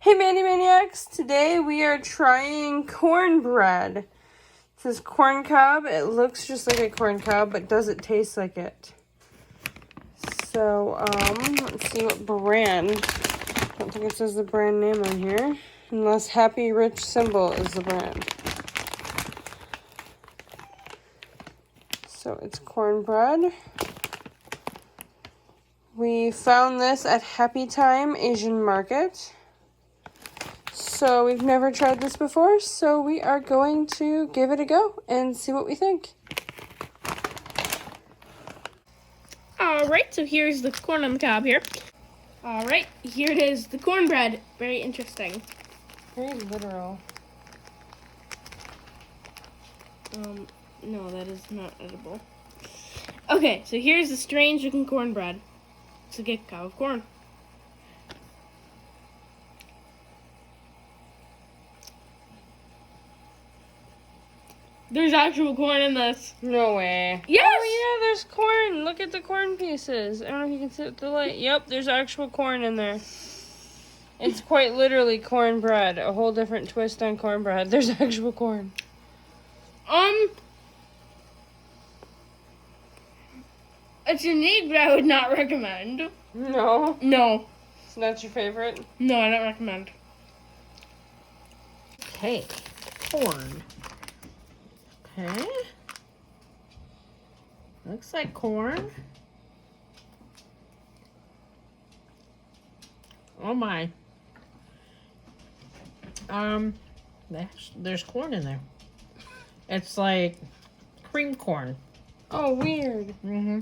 Hey Mandi maniacs! Today we are trying cornbread. It says corn cob. It looks just like a corn cob, but does it taste like it? So, let's see what brand. I don't think it says the brand name on here. Unless Happy Rich Symbol is the brand. So it's cornbread. We found this at Happy Time Asian Market. So we've never tried this before, so we are going to give it a go and see what we think. Alright, so here's the corn on the cob here. Alright, here it is, the cornbread. Very interesting. Very literal. No, that is not edible. Okay, so here's the strange looking cornbread. It's like a cob of corn. There's actual corn in this. No way. Yes! Oh yeah, there's corn. Look at the corn pieces. I don't know if you can see it with the light. Yep, there's actual corn in there. It's quite literally cornbread. A whole different twist on cornbread. There's actual corn. It's unique, but I would not recommend. No? No. It's not your favorite? No, I don't recommend. Okay, corn. Okay. Looks like corn. Oh my. There's corn in there. It's like cream corn. Oh, weird. Mm-hmm.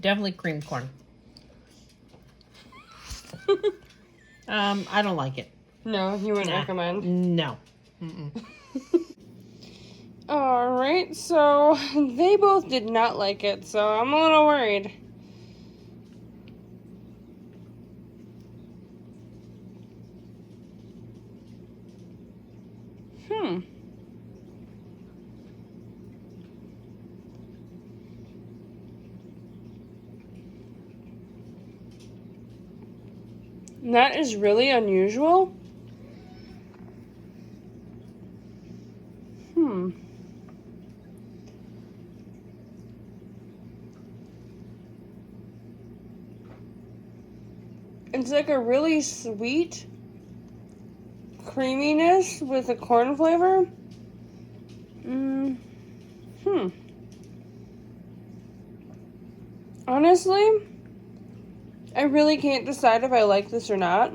Definitely cream corn. I don't like it. No, you wouldn't recommend? No. Mm-mm. Alright, so they both did not like it, so I'm a little worried. That is really unusual. It's like a really sweet creaminess with a corn flavor. Honestly, I really can't decide if I like this or not.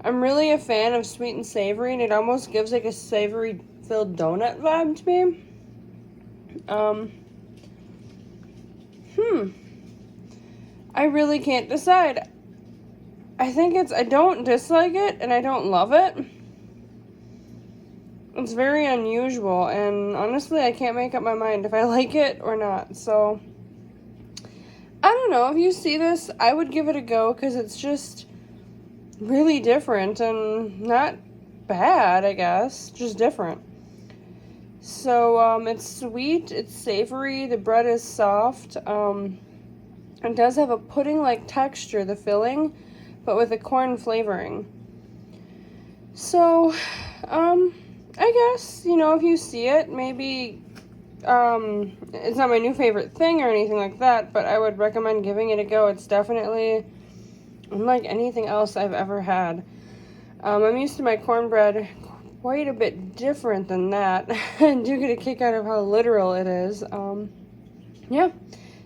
I'm really a fan of sweet and savory, and it almost gives like a savory filled donut vibe to me. I really can't decide. I don't dislike it, and I don't love it. It's very unusual, and honestly, I can't make up my mind if I like it or not, so I don't know. If you see this, I would give it a go, because it's just really different, and not bad, I guess, just different. So, it's sweet, it's savory, the bread is soft, it does have a pudding-like texture, the filling, but with a corn flavoring. So, I guess, if you see it, maybe, it's not my new favorite thing or anything like that, but I would recommend giving it a go. It's definitely unlike anything else I've ever had. I'm used to my cornbread quite a bit different than that. I do get a kick out of how literal it is. Yeah.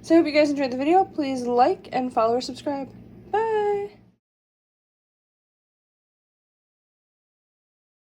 So I hope you guys enjoyed the video. Please like and follow or subscribe. Bye!